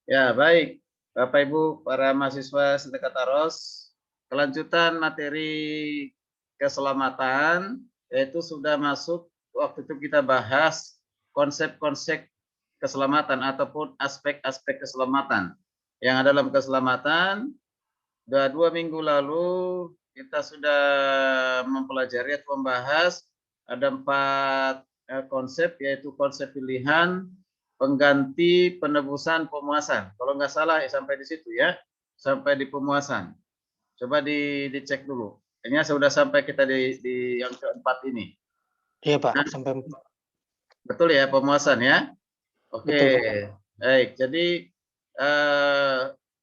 Ya, baik. Bapak Ibu para mahasiswa Sedekat Taros, kelanjutan materi keselamatan yaitu sudah masuk waktu itu kita bahas konsep-konsep keselamatan ataupun aspek-aspek keselamatan. Yang ada dalam keselamatan, dua minggu lalu kita sudah mempelajari atau membahas ada 4 konsep, yaitu konsep pilihan, pengganti, penebusan, pemuasan. Kalau nggak salah sampai di situ ya, sampai di pemuasan. Coba dicek dulu. Ini sudah sampai kita di yang keempat ini. Iya Pak, Nah, sampai betul ya pemuasan ya? Oke, betul Pak. baik. Jadi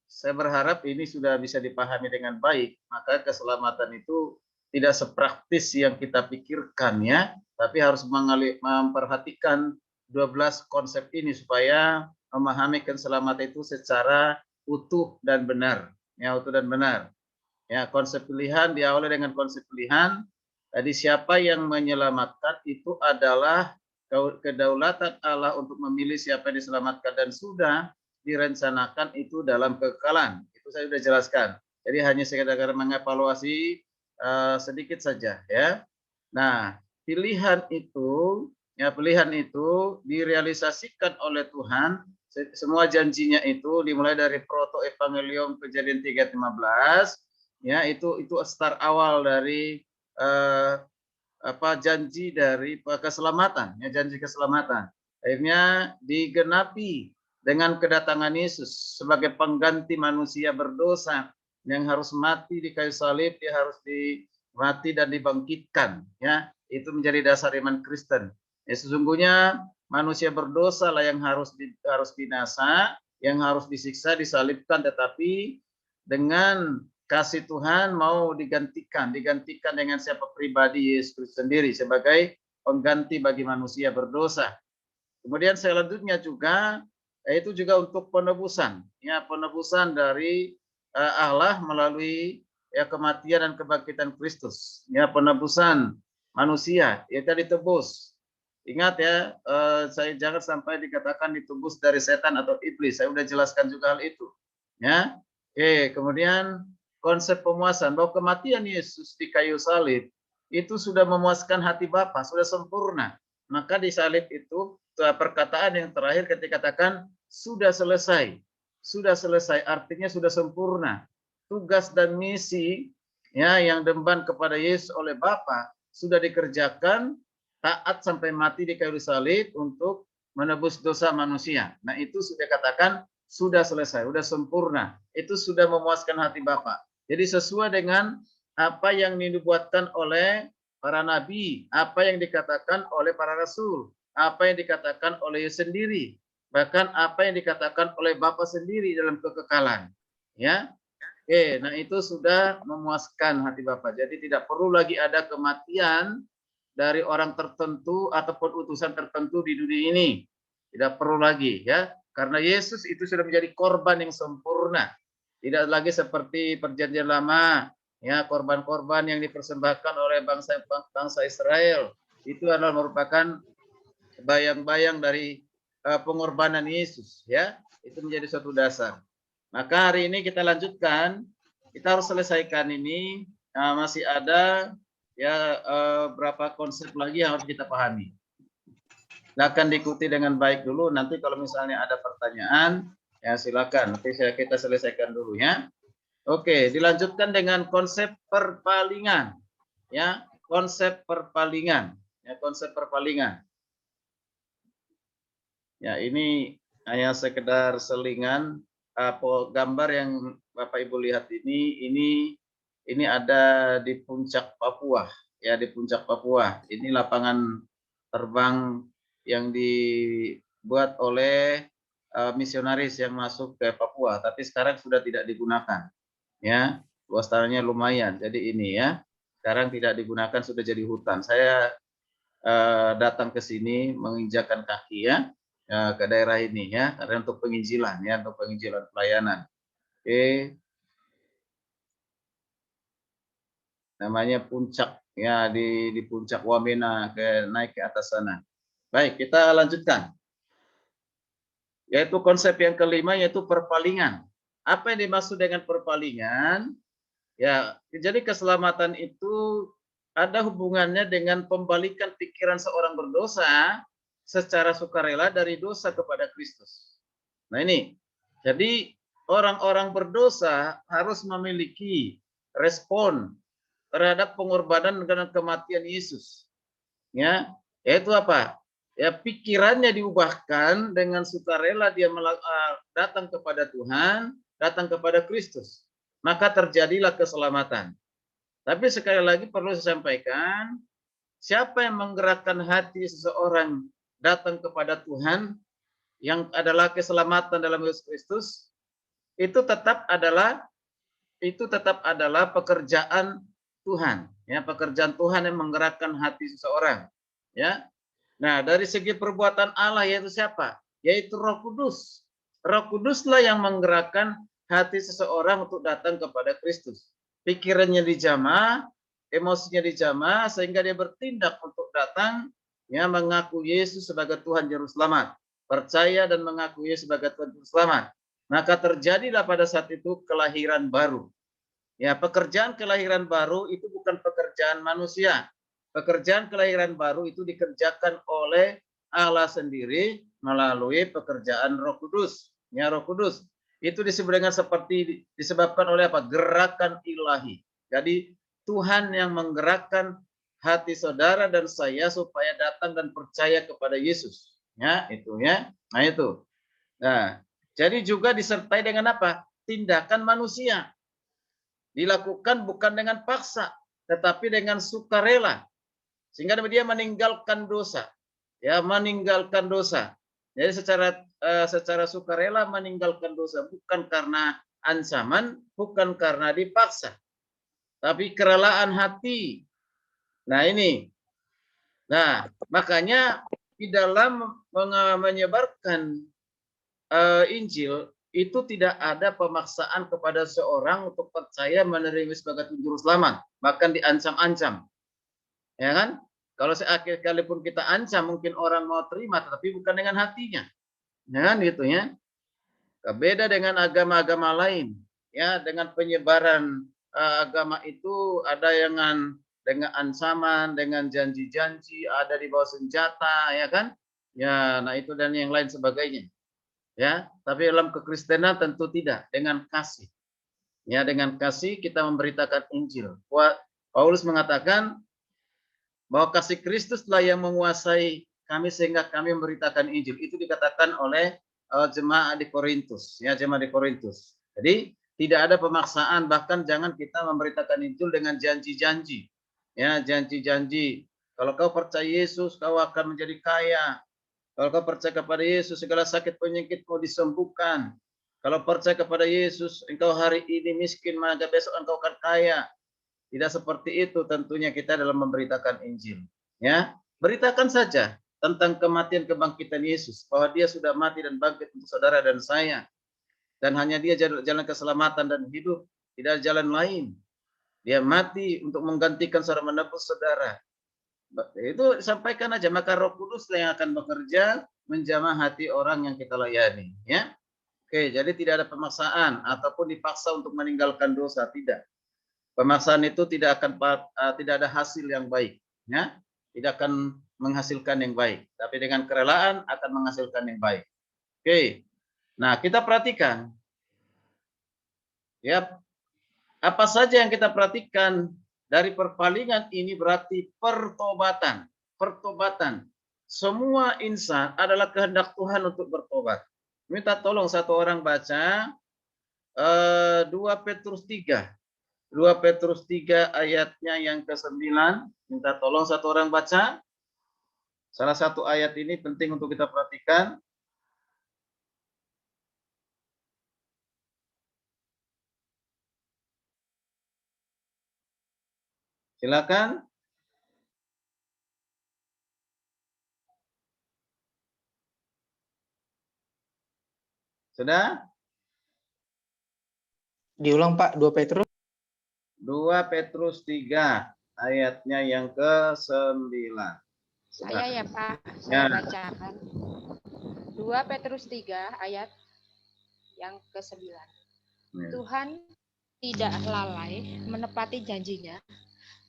saya berharap ini sudah bisa dipahami dengan baik. Maka keselamatan itu tidak sepraktis yang kita pikirkan ya, tapi harus memperhatikan 12 konsep ini supaya memahami keselamatan itu secara utuh dan benar. Ya, utuh dan benar. Ya, konsep pilihan diawali dengan konsep pilihan. Jadi siapa yang menyelamatkan itu adalah kedaulatan Allah untuk memilih siapa yang diselamatkan dan sudah direncanakan itu dalam kekekalan. Itu saya sudah jelaskan. Jadi hanya sekedar mengevaluasi sedikit saja ya. Nah, pilihan itu direalisasikan oleh Tuhan. Semua janjinya itu dimulai dari proto evangelium kejadian 3:15 ya, itu start awal dari janji dari keselamatan ya, janji keselamatan akhirnya digenapi dengan kedatangan Yesus sebagai pengganti manusia berdosa yang harus mati di kayu salib. Dia harus mati dan dibangkitkan ya, itu menjadi dasar iman Kristen ya. Sesungguhnya manusia berdosa lah yang harus binasa, yang harus disiksa, disalibkan, tetapi dengan kasih Tuhan mau digantikan dengan siapa pribadi Yesus sendiri sebagai pengganti bagi manusia berdosa. Kemudian selanjutnya juga itu juga untuk penebusan, ya penebusan dari Allah melalui ya kematian dan kebangkitan Kristus, ya penebusan manusia, ya tadi ditebus. Ingat ya, saya jangan sampai dikatakan ditebus dari setan atau iblis. Saya sudah jelaskan juga hal itu. Ya, oke. Kemudian konsep pemuasan bahwa kematian Yesus di kayu salib itu sudah memuaskan hati Bapa, sudah sempurna. Maka di salib itu perkataan yang terakhir ketika katakan sudah selesai. Sudah selesai artinya sudah sempurna. Tugas dan misi ya yang diemban kepada Yesus oleh Bapa sudah dikerjakan, taat sampai mati di kayu salib untuk menebus dosa manusia. Nah, itu sudah katakan sudah selesai, sudah sempurna. Itu sudah memuaskan hati Bapa. Jadi sesuai dengan apa yang dinubuatkan oleh para nabi, apa yang dikatakan oleh para rasul, apa yang dikatakan oleh Yesus sendiri, bahkan apa yang dikatakan oleh Bapa sendiri dalam kekekalan. Ya, oke, nah itu sudah memuaskan hati Bapa. Jadi tidak perlu lagi ada kematian dari orang tertentu ataupun utusan tertentu di dunia ini. Tidak perlu lagi ya, karena Yesus itu sudah menjadi korban yang sempurna. Tidak lagi seperti perjanjian lama, ya korban-korban yang dipersembahkan oleh bangsa Israel. Itu adalah merupakan bayang-bayang dari pengorbanan Yesus ya. Itu menjadi suatu dasar. Maka hari ini kita lanjutkan, kita harus selesaikan ini. Masih ada ya berapa konsep lagi yang harus kita pahami. Silakan diikuti dengan baik dulu. Nanti kalau misalnya ada pertanyaan, ya silakan. Nanti kita selesaikan dulu ya. Oke, dilanjutkan dengan konsep perpalingan. Ya, konsep perpalingan. Ya, konsep perpalingan. Ya, ini hanya sekedar selingan gambar yang Bapak Ibu lihat ini ada di puncak Papua, ya di puncak Papua. Ini lapangan terbang yang dibuat oleh misionaris yang masuk ke Papua, tapi sekarang sudah tidak digunakan. Ya, luas tanahnya lumayan. Jadi ini ya, sekarang tidak digunakan, sudah jadi hutan. Saya datang ke sini menginjakan kaki ya, ke daerah ini ya, karena untuk penginjilan ya, untuk penginjilan pelayanan. Oke, namanya puncak ya, di puncak Wamena, naik ke atas sana. Baik, kita lanjutkan. Yaitu konsep yang kelima, yaitu perpalingan. Apa yang dimaksud dengan perpalingan? Ya, jadi keselamatan itu ada hubungannya dengan pembalikan pikiran seorang berdosa secara sukarela dari dosa kepada Kristus. Nah ini, jadi orang-orang berdosa harus memiliki respon terhadap pengorbanan dan kematian Yesus. Ya, yaitu apa? Ya, pikirannya diubahkan dengan sukarela dia datang kepada Tuhan, datang kepada Kristus. Maka terjadilah keselamatan. Tapi sekali lagi perlu saya sampaikan, siapa yang menggerakkan hati seseorang datang kepada Tuhan yang adalah keselamatan dalam Yesus Kristus, itu tetap adalah pekerjaan Tuhan, ya, pekerjaan Tuhan yang menggerakkan hati seseorang, ya. Nah, dari segi perbuatan Allah yaitu siapa? Yaitu Roh Kudus. Roh Kuduslah yang menggerakkan hati seseorang untuk datang kepada Kristus. Pikirannya dijamah, emosinya dijamah sehingga dia bertindak untuk datang, ya, mengaku Yesus sebagai Tuhan Juru Selamat, percaya dan mengaku Yesus sebagai Tuhan Juru Selamat. Maka terjadilah pada saat itu kelahiran baru. Ya, pekerjaan kelahiran baru itu bukan pekerjaan manusia. Pekerjaan kelahiran baru itu dikerjakan oleh Allah sendiri melalui pekerjaan Roh Kudus. Ya, Roh Kudus. Itu disebut dengan seperti disebabkan oleh apa? Gerakan ilahi. Jadi Tuhan yang menggerakkan hati saudara dan saya supaya datang dan percaya kepada Yesus. Ya, itu ya. Nah, itu. Nah, jadi juga disertai dengan apa? Tindakan manusia. Dilakukan bukan dengan paksa, tetapi dengan sukarela. Sehingga dia meninggalkan dosa. Ya, meninggalkan dosa. Jadi secara sukarela meninggalkan dosa, bukan karena ancaman, bukan karena dipaksa, tapi kerelaan hati. Nah, ini. Nah, makanya di dalam menyebarkan Injil itu tidak ada pemaksaan kepada seorang untuk percaya menerima sebagai juru selamat, bahkan diancam-ancam, ya kan? Kalau sekalipun kita ancam, mungkin orang mau terima, tetapi bukan dengan hatinya, ya kan gitu ya. Beda dengan agama-agama lain, ya, dengan penyebaran agama itu ada yang dengan ancaman, dengan janji-janji, ada di bawah senjata, ya kan? Ya, nah itu dan yang lain sebagainya. Ya, tapi dalam kekristenan tentu tidak, dengan kasih. Ya, dengan kasih kita memberitakan Injil. Paulus mengatakan bahwa kasih Kristuslah yang menguasai kami sehingga kami memberitakan Injil. Itu dikatakan oleh jemaat di Korintus, ya, jemaat di Korintus. Jadi tidak ada pemaksaan, bahkan jangan kita memberitakan Injil dengan janji-janji. Ya, janji-janji. Kalau kau percaya Yesus, kau akan menjadi kaya. Kalau kau percaya kepada Yesus, segala sakit penyakitmu disembuhkan. Kalau percaya kepada Yesus, engkau hari ini miskin, maka besok engkau akan kaya. Tidak seperti itu tentunya kita dalam memberitakan Injil. Ya, beritakan saja tentang kematian kebangkitan Yesus, bahwa Dia sudah mati dan bangkit untuk saudara dan saya. Dan hanya Dia jalan keselamatan dan hidup, tidak jalan lain. Dia mati untuk menggantikan saudara, menebus saudara. Itu sampaikan aja, maka Roh Kudus yang akan bekerja menjamah hati orang yang kita layani, ya. Oke, jadi tidak ada pemaksaan ataupun dipaksa untuk meninggalkan dosa, tidak. Pemaksaan itu tidak ada hasil yang baik, ya. Tidak akan menghasilkan yang baik, tapi dengan kerelaan akan menghasilkan yang baik. Oke. Nah, kita perhatikan ya, apa saja yang kita perhatikan dari perpalingan ini berarti pertobatan. Pertobatan. Semua insan adalah kehendak Tuhan untuk bertobat. Minta tolong satu orang baca 2 Petrus 3. 2 Petrus 3 ayatnya yang ke-9. Minta tolong satu orang baca. Salah satu ayat ini penting untuk kita perhatikan. Silakan. Sudah? Diulang Pak, 2 Petrus. 2 Petrus 3 ayatnya yang ke-9. Saya ya Pak, saya bacakan. 2 2 Petrus 3 ayat yang ke-9. Tuhan tidak lalai menepati janjinya,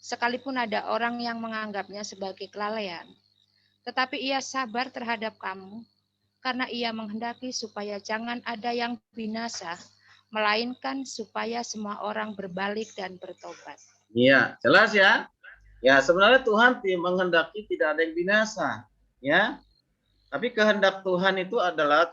sekalipun ada orang yang menganggapnya sebagai kelalaian. Tetapi ia sabar terhadap kamu, karena ia menghendaki supaya jangan ada yang binasa, melainkan supaya semua orang berbalik dan bertobat. Iya, jelas ya. Ya, sebenarnya Tuhan menghendaki tidak ada yang binasa, ya. Tapi kehendak Tuhan itu adalah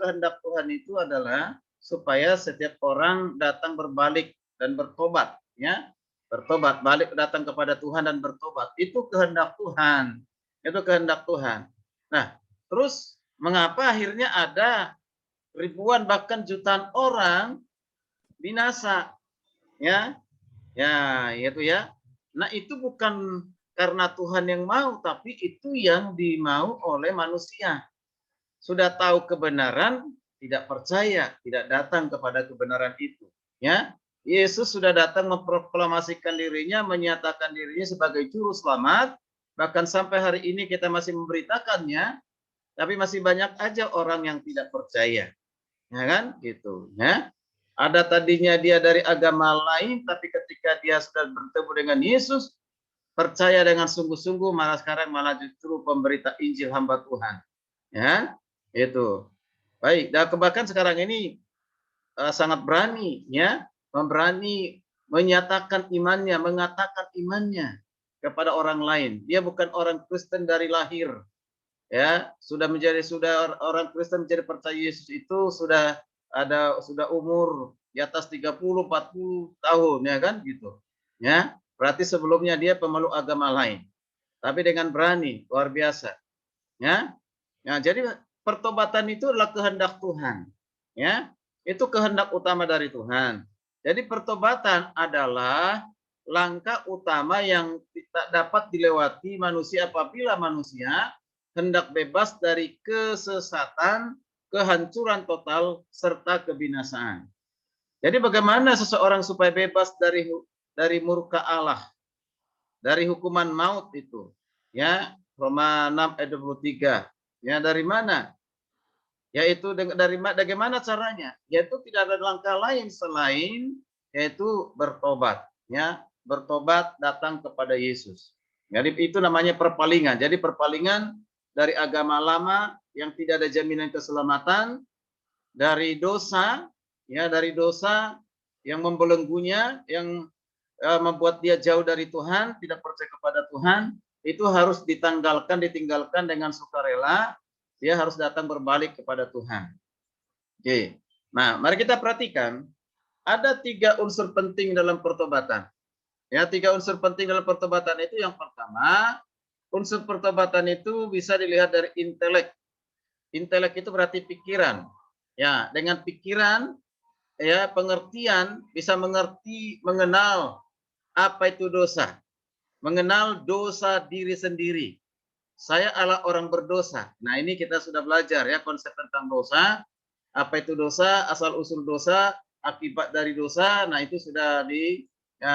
supaya setiap orang datang berbalik dan bertobat, ya. Bertobat, balik datang kepada Tuhan dan bertobat. Itu kehendak Tuhan. Itu kehendak Tuhan. Nah, terus mengapa akhirnya ada ribuan bahkan jutaan orang binasa, ya? Ya, itu ya. Nah, itu bukan karena Tuhan yang mau, tapi itu yang dimau oleh manusia. Sudah tahu kebenaran, tidak percaya, tidak datang kepada kebenaran itu. Ya, Yesus sudah datang memproklamasikan dirinya, menyatakan dirinya sebagai juru selamat. Bahkan sampai hari ini kita masih memberitakannya, tapi masih banyak aja orang yang tidak percaya. Ya kan? Gitu. Ya. Ada tadinya dia dari agama lain, tapi ketika dia sudah bertemu dengan Yesus, percaya dengan sungguh-sungguh, malah sekarang malah justru pemberita Injil hamba Tuhan. Ya, itu. Baik, dan bahkan sekarang ini sangat berani, ya, memberani menyatakan imannya, mengatakan imannya kepada orang lain. Dia bukan orang Kristen dari lahir, ya, sudah orang Kristen menjadi percaya Yesus itu sudah umur di atas 30 40 tahun, ya kan gitu. Ya, berarti sebelumnya dia pemeluk agama lain. Tapi dengan berani, luar biasa. Ya. Ya, jadi pertobatan itu adalah kehendak Tuhan. Ya. Itu kehendak utama dari Tuhan. Jadi pertobatan adalah langkah utama yang tidak dapat dilewati manusia apabila manusia hendak bebas dari kesesatan, kehancuran total, serta kebinasaan. Jadi bagaimana seseorang supaya bebas dari murka Allah, dari hukuman maut itu? Ya, Roma 6 ayat 23. Ya, dari mana? Yaitu bagaimana caranya? Yaitu tidak ada langkah lain selain yaitu bertobat. Ya, bertobat datang kepada Yesus. Jadi itu namanya perpalingan. Jadi perpalingan dari agama lama yang tidak ada jaminan keselamatan, dari dosa, ya, dari dosa yang membelenggunya, yang membuat dia jauh dari Tuhan, tidak percaya kepada Tuhan, itu harus ditinggalkan dengan sukarela. Dia harus datang berbalik kepada Tuhan. Oke. Nah, mari kita perhatikan ada 3 unsur penting dalam pertobatan. Ya, 3 unsur penting dalam pertobatan itu yang pertama, unsur pertobatan itu bisa dilihat dari intelek. Intelek itu berarti pikiran. Ya, dengan pikiran, ya, pengertian, bisa mengenal apa itu dosa. Mengenal dosa diri sendiri. Saya adalah orang berdosa. Nah, ini kita sudah belajar ya konsep tentang dosa. Apa itu dosa, asal usul dosa, akibat dari dosa. Nah, itu sudah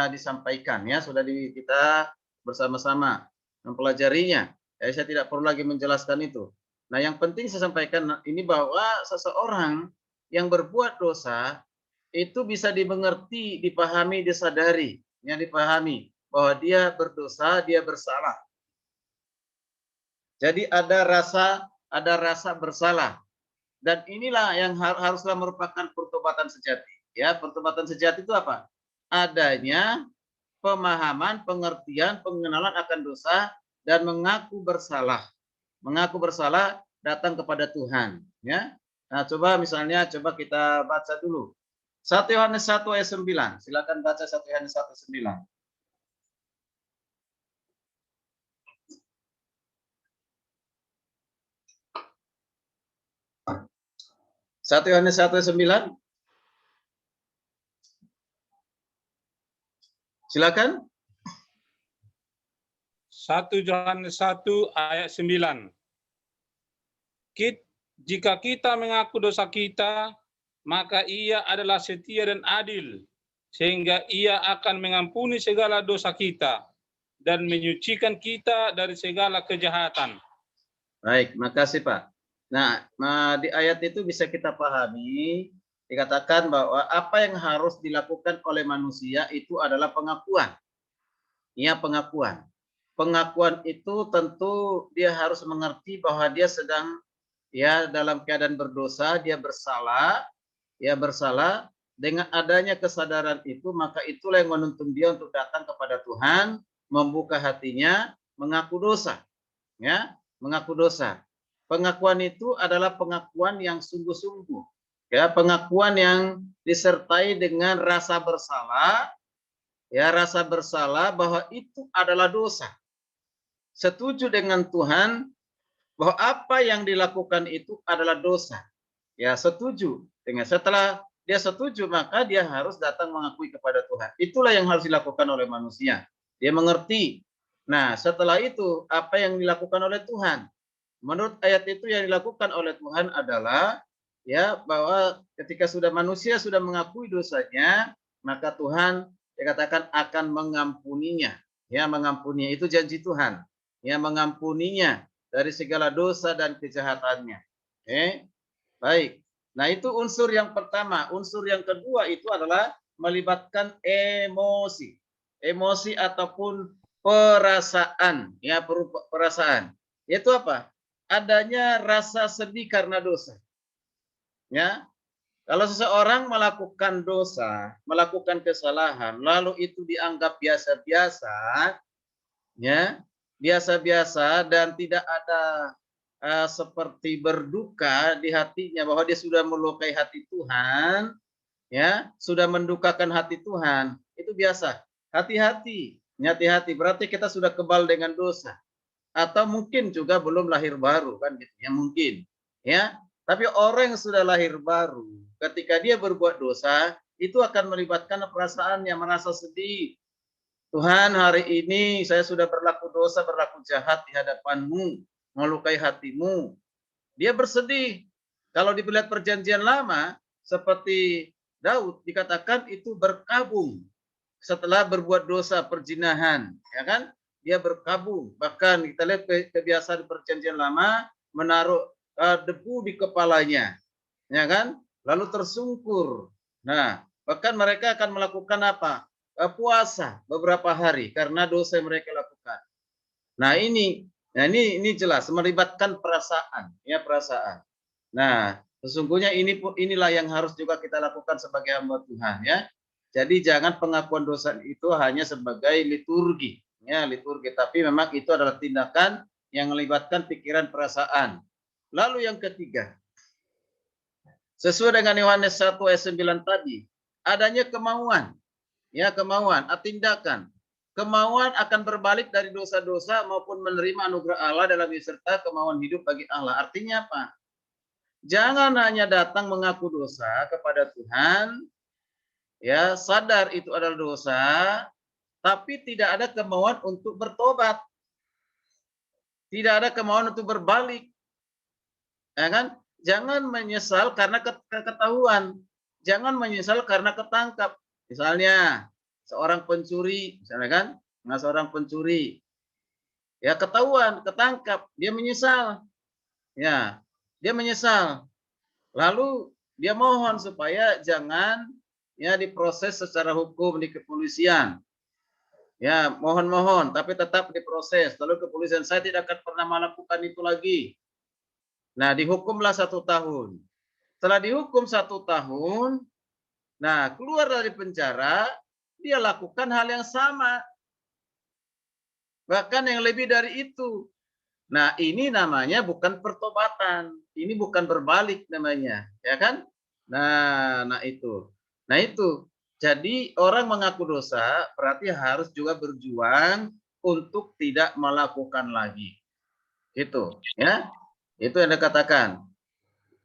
disampaikan ya, sudah kita bersama-sama mempelajarinya. Jadi saya tidak perlu lagi menjelaskan itu. Nah, yang penting saya sampaikan ini bahwa seseorang yang berbuat dosa itu bisa dimengerti, dipahami, disadari, ya, dipahami bahwa dia berdosa, dia bersalah. Jadi ada rasa bersalah. Dan inilah yang haruslah merupakan pertobatan sejati. Ya, pertobatan sejati itu apa? Adanya pemahaman, pengertian, pengenalan akan dosa dan mengaku bersalah. Mengaku bersalah datang kepada Tuhan, ya. Nah, coba kita baca dulu. 1 Yohanes 1 ayat 9. Silakan baca 1 Yohanes 1 ayat 9. 1 Yohanes 1 ayat 9. Silakan. 1 Yohanes 1 ayat 9. Jika kita mengaku dosa kita, maka ia adalah setia dan adil, sehingga ia akan mengampuni segala dosa kita dan menyucikan kita dari segala kejahatan. Baik, makasih Pak. Nah, di ayat itu bisa kita pahami, dikatakan bahwa apa yang harus dilakukan oleh manusia itu adalah pengakuan. Ya, pengakuan. Pengakuan itu tentu dia harus mengerti bahwa dia sedang ya dalam keadaan berdosa, dia bersalah, ya bersalah. Dengan adanya kesadaran itu, maka itulah yang menuntun dia untuk datang kepada Tuhan, membuka hatinya, mengaku dosa, ya, mengaku dosa. Pengakuan itu adalah pengakuan yang sungguh-sungguh, ya, pengakuan yang disertai dengan rasa bersalah, ya, rasa bersalah bahwa itu adalah dosa. Setuju dengan Tuhan bahwa apa yang dilakukan itu adalah dosa. Ya, setuju. Setelah dia setuju, maka dia harus datang mengakui kepada Tuhan. Itulah yang harus dilakukan oleh manusia. Dia mengerti. Nah, setelah itu apa yang dilakukan oleh Tuhan? Menurut ayat itu yang dilakukan oleh Tuhan adalah ya bahwa ketika sudah manusia sudah mengakui dosanya, maka Tuhan dikatakan akan mengampuninya. Ya, mengampuninya itu janji Tuhan. Ya, mengampuninya dari segala dosa dan kejahatannya. Baik. Nah, itu unsur yang pertama. Unsur yang kedua itu adalah melibatkan emosi. Emosi ataupun perasaan, ya, perasaan. Itu apa? Adanya rasa sedih karena dosa. Ya. Kalau seseorang melakukan dosa, melakukan kesalahan, lalu itu dianggap biasa-biasa, ya, biasa-biasa dan tidak ada seperti berduka di hatinya bahwa dia sudah melukai hati Tuhan, ya, sudah mendukakan hati Tuhan, itu biasa. Hati-hati, hati-hati. Berarti kita sudah kebal dengan dosa, atau mungkin juga belum lahir baru, kan gitu ya, mungkin, ya. Tapi orang yang sudah lahir baru, ketika dia berbuat dosa, itu akan melibatkan perasaan yang merasa sedih. Tuhan, hari ini saya sudah berlaku dosa, berlaku jahat di hadapan-Mu, melukai hatimu. Dia bersedih. Kalau dilihat perjanjian lama, seperti Daud dikatakan itu berkabung setelah berbuat dosa perzinahan, ya kan? Dia berkabung. Bahkan kita lihat kebiasaan perjanjian lama menaruh debu di kepalanya, ya kan? Lalu tersungkur. Nah, bahkan mereka akan melakukan apa? Puasa beberapa hari karena dosa yang mereka lakukan. Nah, ini jelas melibatkan perasaan, ya, perasaan. Nah, sesungguhnya inilah yang harus juga kita lakukan sebagai hamba Tuhan, ya. Jadi jangan pengakuan dosa itu hanya sebagai liturgi, ya, liturgi, tapi memang itu adalah tindakan yang melibatkan pikiran perasaan. Lalu yang ketiga, sesuai dengan Yohanes 1 ayat 9 tadi, adanya kemauan, ya, kemauan, tindakan. Kemauan akan berbalik dari dosa-dosa maupun menerima anugerah Allah dalam serta kemauan hidup bagi Allah. Artinya apa? Jangan hanya datang mengaku dosa kepada Tuhan, ya, sadar itu adalah dosa, tapi tidak ada kemauan untuk bertobat. Tidak ada kemauan untuk berbalik. Ya kan? Jangan menyesal karena ketahuan. Jangan menyesal karena ketangkap. Misalnya seorang pencuri, misalnya kan, seorang pencuri, ya, ketahuan, ketangkap, dia menyesal, ya, dia menyesal. Lalu dia mohon supaya jangan, ya, diproses secara hukum di kepolisian. Ya, mohon, tapi tetap diproses. Lalu kepolisian, saya tidak akan pernah melakukan itu lagi. Nah, dihukumlah 1 tahun. Setelah dihukum 1 tahun, nah, keluar dari penjara, dia lakukan hal yang sama. Bahkan yang lebih dari itu. Nah, ini namanya bukan pertobatan. Ini bukan berbalik namanya, ya kan? Nah itu. Nah itu. Jadi orang mengaku dosa berarti harus juga berjuang untuk tidak melakukan lagi. Gitu, ya. Itu yang dikatakan.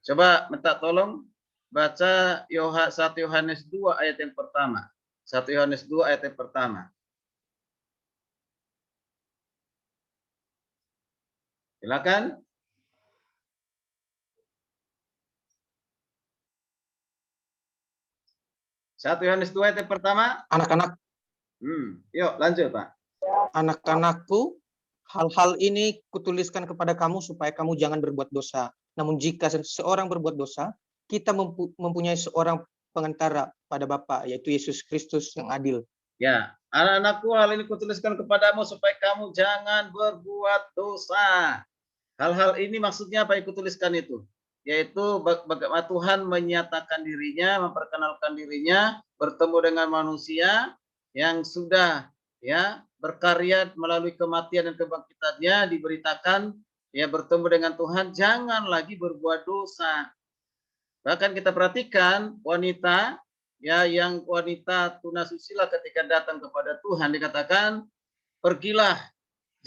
Coba minta tolong baca 1 Yohanes 2 ayat yang pertama. 1 Yohanes 2 ayat yang pertama. Silakan. 1 Yohanes 2 ayat yang pertama. Anak-anak, Yuk lanjut, Pak. anak-anakku, hal-hal ini kutuliskan kepada kamu supaya kamu jangan berbuat dosa. Namun jika seseorang berbuat dosa, kita mempunyai seorang pengantara pada Bapa, yaitu Yesus Kristus yang adil. Ya, anak-anakku, hal ini kutuliskan kepadamu supaya kamu jangan berbuat dosa. Hal-hal ini maksudnya apa yang kutuliskan itu? Yaitu bagaimana Tuhan menyatakan dirinya, memperkenalkan dirinya, bertemu dengan manusia yang sudah ya berkarya melalui kematian dan kebangkitannya, diberitakan ya bertemu dengan Tuhan, jangan lagi berbuat dosa. Bahkan kita perhatikan wanita ya yang wanita tunasusila ketika datang kepada Tuhan dikatakan, pergilah,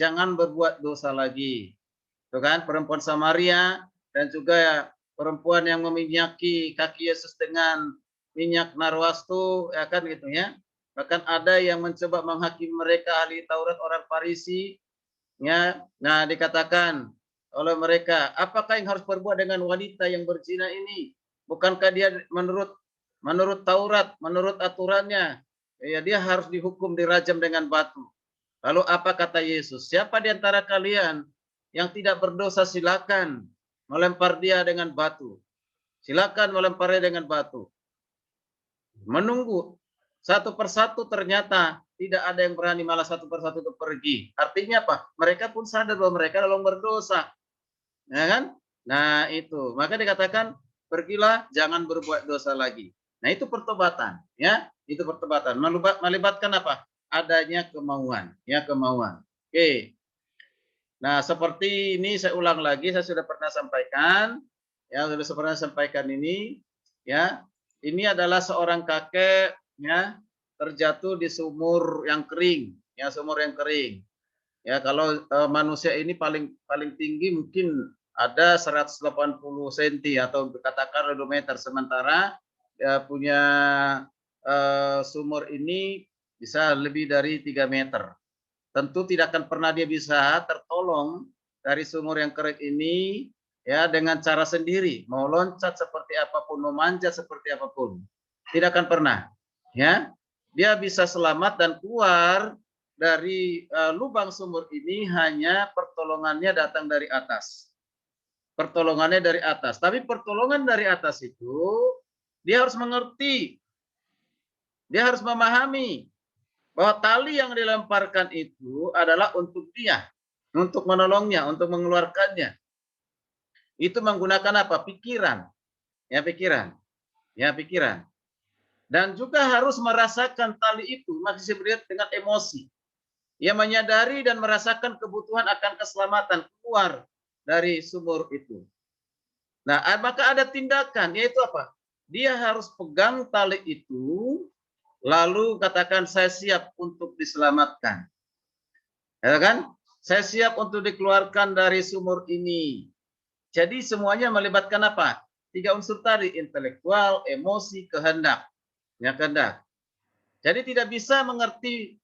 jangan berbuat dosa lagi. Tuh kan, perempuan Samaria dan juga perempuan yang meminyaki kaki Yesus dengan minyak narwastu, ya kan gitu ya. Bahkan ada yang mencoba menghakimi mereka, ahli Taurat, orang Farisi, ya. Nah, dikatakan oleh mereka, apakah yang harus berbuat dengan wanita yang berzina ini? Bukankah dia menurut Taurat, menurut aturannya, ya dia harus dihukum, dirajam dengan batu. Lalu apa kata Yesus? Siapa di antara kalian yang tidak berdosa, silakan melempar dia dengan batu. Silakan melemparnya dengan batu. Menunggu satu persatu, ternyata tidak ada yang berani, malah satu persatu itu pergi. Artinya apa? Mereka pun sadar bahwa mereka dalam berdosa. Ya kan? Nah, itu. Maka dikatakan, pergilah, jangan berbuat dosa lagi. Nah, itu pertobatan, ya. Itu pertobatan. Melibatkan apa? Adanya kemauan, ya, kemauan. Oke. Nah, seperti ini saya ulang lagi, saya sudah pernah sampaikan, ya, sudah pernah sampaikan ini, ya. Ini adalah seorang kakek, ya, terjatuh di sumur yang kering, ya, sumur yang kering. Ya, kalau manusia ini paling tinggi mungkin ada 180 cm atau katakan 2 meter, sementara ya, punya sumur ini bisa lebih dari 3 meter. Tentu tidak akan pernah dia bisa tertolong dari sumur yang kering ini ya dengan cara sendiri, mau loncat seperti apapun, mau manjat seperti apapun, tidak akan pernah. Ya, dia bisa selamat dan keluar dari lubang sumur ini hanya pertolongannya datang dari atas. Pertolongannya dari atas. Tapi pertolongan dari atas itu dia harus mengerti, dia harus memahami bahwa tali yang dilemparkan itu adalah untuk dia, untuk menolongnya, untuk mengeluarkannya. Itu menggunakan apa? Pikiran. Ya, pikiran. Ya, pikiran. Dan juga harus merasakan tali itu, masih disebut dengan emosi. Ia menyadari dan merasakan kebutuhan akan keselamatan keluar dari sumur itu. Nah, maka ada tindakan, yaitu apa? Dia harus pegang tali itu, lalu katakan, saya siap untuk diselamatkan. Ya kan? Saya siap untuk dikeluarkan dari sumur ini. Jadi semuanya melibatkan apa? 3 unsur tadi, intelektual, emosi, kehendak. Ya, kehendak. Jadi tidak bisa mengerti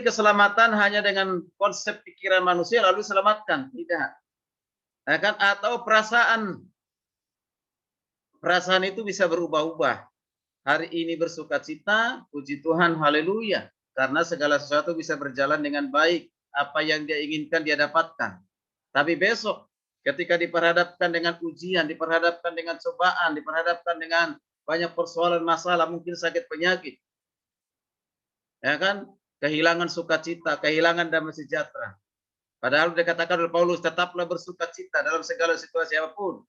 keselamatan hanya dengan konsep pikiran manusia lalu selamatkan, tidak. Ya kan? Atau perasaan itu bisa berubah-ubah. Hari ini bersukacita, puji Tuhan, haleluya. Karena segala sesuatu bisa berjalan dengan baik. Apa yang dia inginkan dia dapatkan. Tapi besok ketika diperhadapkan dengan ujian, diperhadapkan dengan cobaan, diperhadapkan dengan banyak persoalan masalah, mungkin sakit penyakit. Ya kan? Kehilangan sukacita, kehilangan damai sejahtera. Padahal dikatakan oleh Paulus, tetaplah bersukacita dalam segala situasi apapun.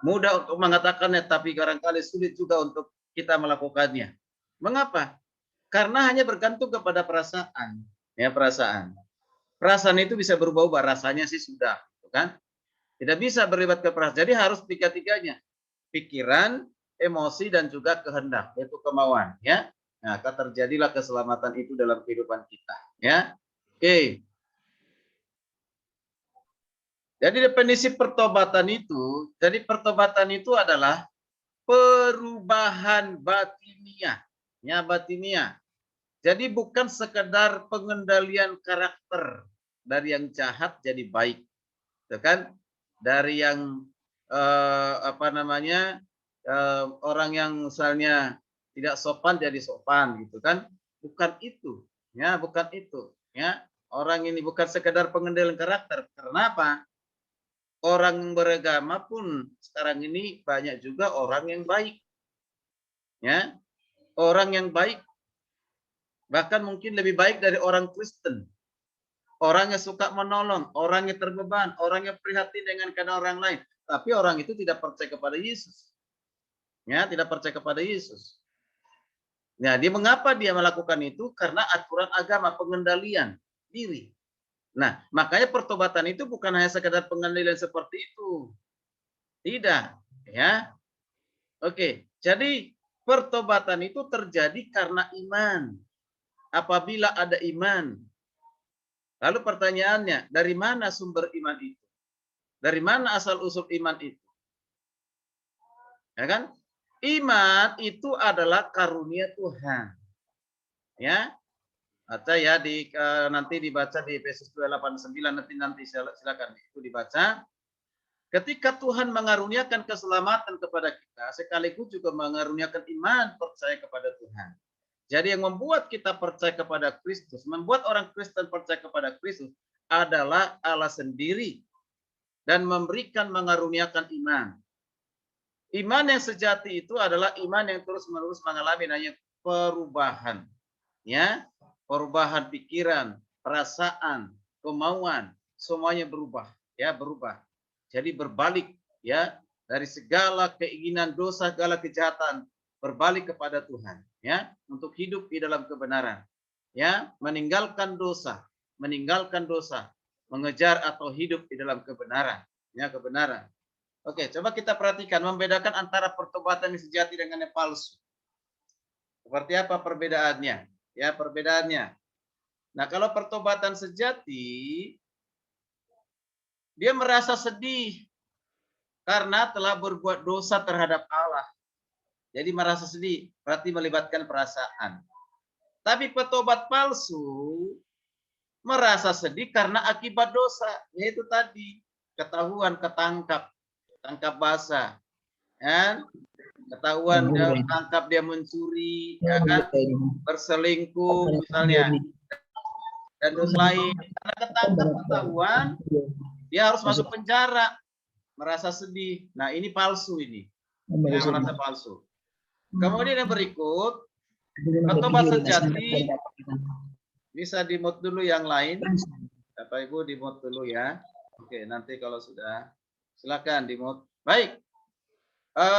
Mudah untuk mengatakannya, tapi barangkali sulit juga untuk kita melakukannya. Mengapa? Karena hanya bergantung kepada perasaan. Ya, perasaan. Perasaan itu bisa berubah-ubah, rasanya sih sudah. Kan? Tidak bisa berlibat ke perasaan. Jadi harus tiga-tiganya. Pikiran, emosi, dan juga kehendak. Yaitu kemauan. Ya. Nah, terjadilah keselamatan itu dalam kehidupan kita. Ya. Oke. Jadi definisi pertobatan itu, adalah perubahan batiniah. Ya, batiniah. Jadi bukan sekedar pengendalian karakter dari yang jahat jadi baik. Itu kan? Dari yang orang yang misalnya tidak sopan jadi sopan gitu kan? Bukan itu. Ya, bukan itu. Ya. Orang ini bukan sekedar pengendalian karakter. Kenapa? Orang beragama pun sekarang ini banyak juga orang yang baik. Ya, orang yang baik bahkan mungkin lebih baik dari orang Kristen. Orang yang suka menolong, orang yang terbeban, orang yang prihatin dengan keadaan orang lain. Tapi orang itu tidak percaya kepada Yesus. Ya, tidak percaya kepada Yesus. Nah, mengapa dia melakukan itu? Karena aturan agama, pengendalian diri. Nah, makanya pertobatan itu bukan hanya sekedar pengendalian seperti itu. Tidak, ya. Oke, jadi pertobatan itu terjadi karena iman. Apabila ada iman. Lalu pertanyaannya, dari mana sumber iman itu? Dari mana asal-usul iman itu? Ya kan? Iman itu adalah karunia Tuhan. Ya. Atau ya nanti dibaca di Efesus 2:8-9 nanti silakan itu dibaca. Ketika Tuhan mengaruniakan keselamatan kepada kita, sekaligus juga mengaruniakan iman percaya kepada Tuhan. Jadi yang membuat kita percaya kepada Kristus, membuat orang Kristen percaya kepada Kristus adalah Allah sendiri dan memberikan mengaruniakan iman. Iman yang sejati itu adalah iman yang terus-menerus mengalami namanya perubahan. Ya, perubahan pikiran, perasaan, kemauan, semuanya berubah, ya, berubah. Jadi berbalik, ya, dari segala keinginan dosa, segala kejahatan berbalik kepada Tuhan, ya, untuk hidup di dalam kebenaran. Ya, meninggalkan dosa, mengejar atau hidup di dalam kebenaran, ya, kebenaran. Oke, coba kita perhatikan membedakan antara pertobatan yang sejati dengan yang palsu. Seperti apa perbedaannya? Ya, perbedaannya. Nah, kalau pertobatan sejati, dia merasa sedih karena telah berbuat dosa terhadap Allah. Jadi merasa sedih, berarti melibatkan perasaan. Tapi petobat palsu merasa sedih karena akibat dosa, yaitu tadi ketahuan, tangkap basah, kan? Ketahuan dia tangkap dia mencuri, ya kan? Berselingkuh misalnya, dan dosa lain. Karena ketangkap ketahuan, dia harus masuk penjara, merasa sedih. Nah, ini palsu ini. Ini merasa palsu. Kemudian yang berikut, petobat sejati bisa di-mute dulu yang lain. Bapak Ibu di-mute dulu ya. Oke, nanti kalau sudah silakan di-mute. Baik.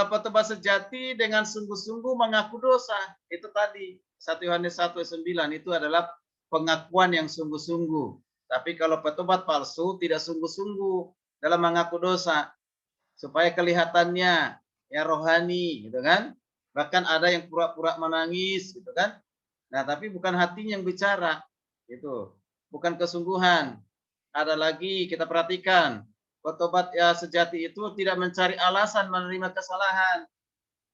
Petobat sejati dengan sungguh-sungguh mengaku dosa. Itu tadi 1 Yohanes 1:9 itu adalah pengakuan yang sungguh-sungguh. Tapi kalau petobat palsu tidak sungguh-sungguh dalam mengaku dosa supaya kelihatannya ya rohani gitu kan. Bahkan ada yang pura-pura menangis gitu kan. Nah, tapi bukan hatinya yang bicara. Itu bukan kesungguhan. Ada lagi kita perhatikan, petobat ya sejati itu tidak mencari alasan menerima kesalahan.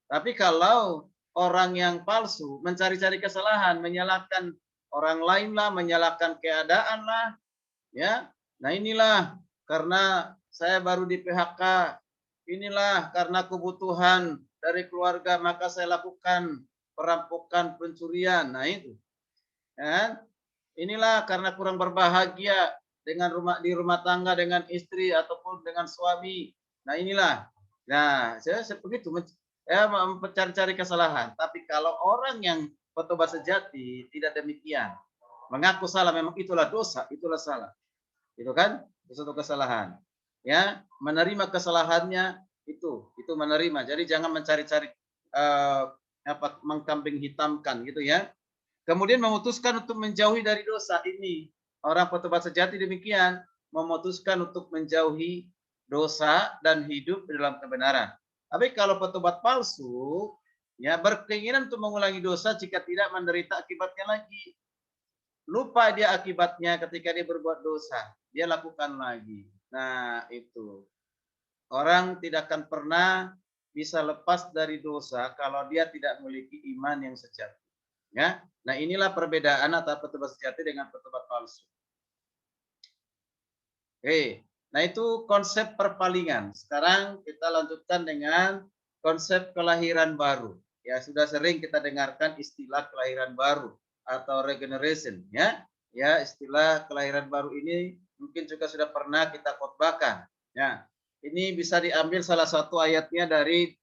Tapi kalau orang yang palsu mencari-cari kesalahan, menyalahkan orang lain lah, menyalahkan keadaan lah, ya. Nah, inilah karena saya baru di PHK, inilah karena kebutuhan dari keluarga maka saya lakukan perampokan, pencurian. Nah, itu. Ya. Inilah karena kurang berbahagia dengan di rumah tangga dengan istri ataupun dengan suami. Nah, inilah. Nah, saya begitu ya mencari-cari kesalahan. Tapi kalau orang yang petobat sejati tidak demikian. Mengaku salah, memang itulah dosa, itulah salah. Itu kan? Itu suatu kesalahan. Ya, menerima kesalahannya itu menerima. Jadi jangan mencari-cari mengkambing hitamkan gitu ya. Kemudian memutuskan untuk menjauhi dari dosa ini. Orang petobat sejati demikian, memutuskan untuk menjauhi dosa dan hidup di dalam kebenaran. Tapi kalau petobat palsu, ya berkeinginan untuk mengulangi dosa jika tidak menderita akibatnya lagi. Lupa dia akibatnya ketika dia berbuat dosa, dia lakukan lagi. Nah, itu. Orang tidak akan pernah bisa lepas dari dosa kalau dia tidak memiliki iman yang sejati. Ya, nah inilah perbedaan antara petobat sejati dengan petobat palsu. Oke, nah itu konsep perpalingan. Sekarang kita lanjutkan dengan konsep kelahiran baru. Ya, sudah sering kita dengarkan istilah kelahiran baru atau regeneration. Ya, ya istilah kelahiran baru ini mungkin juga sudah pernah kita khotbahkan. Ya, ini bisa diambil salah satu ayatnya dari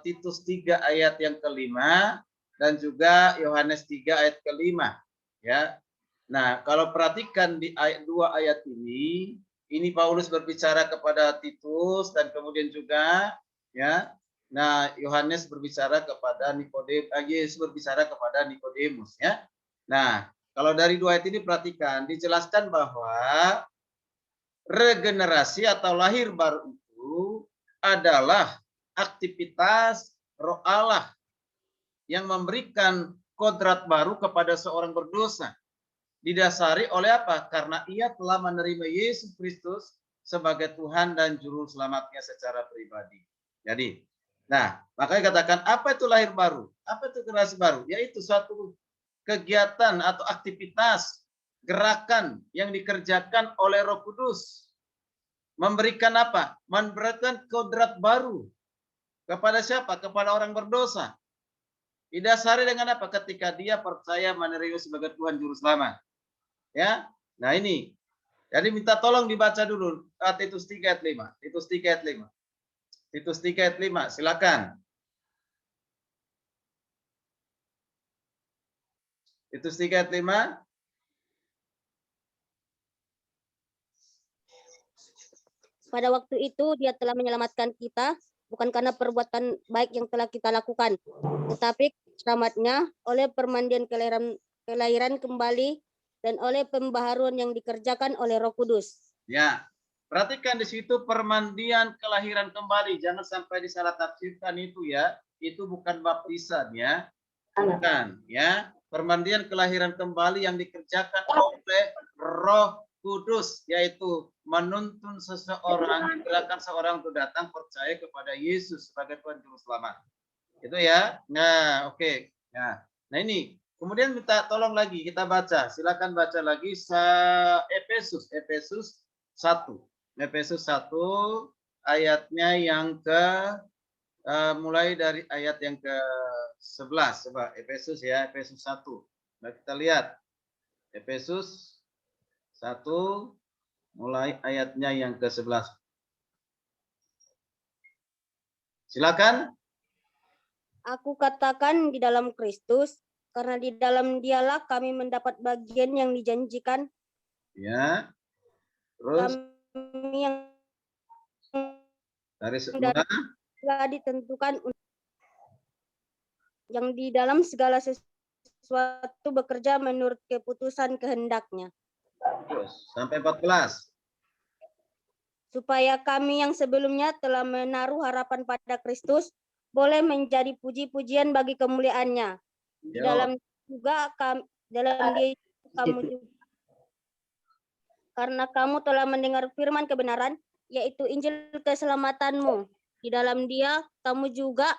Titus 3 ayat yang kelima dan juga Yohanes 3 ayat kelima. Ya, nah kalau perhatikan di ayat 2 ayat ini Paulus berbicara kepada Titus dan kemudian juga ya, nah Yohanes berbicara kepada Nikodemus, Yesus berbicara kepada Nikodemus ya. Nah, kalau dari 2 ayat ini perhatikan, dijelaskan bahwa regenerasi atau lahir baru itu adalah aktivitas Roh Allah yang memberikan kodrat baru kepada seorang berdosa. Didasari oleh apa? Karena ia telah menerima Yesus Kristus sebagai Tuhan dan Juru Selamatnya secara pribadi. Jadi, nah, makanya katakan apa itu lahir baru? Apa itu generasi baru? Yaitu suatu kegiatan atau aktivitas gerakan yang dikerjakan oleh Roh Kudus. Memberikan apa? Memberikan kodrat baru kepada siapa? Kepada orang berdosa. Didasari dengan apa? Ketika dia percaya menerima sebagai Tuhan Juru Selamat. Ya, nah ini. Jadi minta tolong dibaca dulu Titus 3 ayat 5. Titus 3 ayat 5. Titus 3 ayat 5, silakan. Titus 3 ayat 5. Pada waktu itu dia telah menyelamatkan kita, bukan karena perbuatan baik yang telah kita lakukan, tetapi selamatnya oleh permandian kelahiran kembali dan oleh pembaharuan yang dikerjakan oleh Roh Kudus. Ya, perhatikan di situ permandian kelahiran kembali. Jangan sampai disalah tafsirkan itu ya. Itu bukan baptisan ya. Bukan ya. Permandian kelahiran kembali yang dikerjakan oleh Roh Kudus, yaitu menuntun seseorang, gerakan seorang untuk datang percaya kepada Yesus sebagai Tuhan Juru Selamat. Itu ya. Nah, oke. Nah, ini kemudian minta tolong lagi kita baca. Silakan baca lagi Efesus 1. Efesus 1 ayatnya yang ke mulai dari ayat yang ke-11. Coba Efesus ya, Efesus 1. Nah, kita lihat. Efesus 1 mulai ayatnya yang ke-11. Silakan. Aku katakan di dalam Kristus, karena di dalam dialah kami mendapat bagian yang dijanjikan. Ya. Terus kami yang dari semula telah ditentukan yang di dalam segala sesuatu bekerja menurut keputusan kehendaknya. terus sampai 14. Supaya kami yang sebelumnya telah menaruh harapan pada Kristus boleh menjadi puji-pujian bagi kemuliaannya. Di dalam juga dalam dia kamu juga, karena kamu telah mendengar firman kebenaran, yaitu Injil keselamatanmu. Di dalam dia kamu juga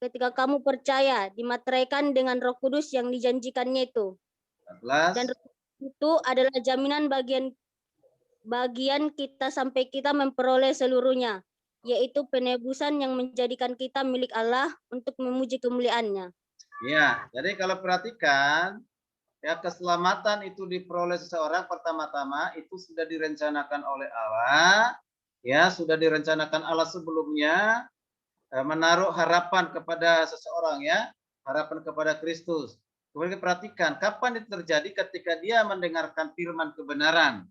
ketika kamu percaya dimateraikan dengan Roh Kudus yang dijanjikannya itu. 14. Dan itu adalah jaminan bagian kita sampai kita memperoleh seluruhnya, yaitu penebusan yang menjadikan kita milik Allah untuk memuji kemuliaan-Nya. Ya, jadi kalau perhatikan ya, keselamatan itu diperoleh seseorang pertama-tama itu sudah direncanakan oleh Allah, ya sudah direncanakan Allah sebelumnya, menaruh harapan kepada seseorang ya, harapan kepada Kristus. Kemudian perhatikan kapan itu terjadi? Ketika dia mendengarkan firman kebenaran,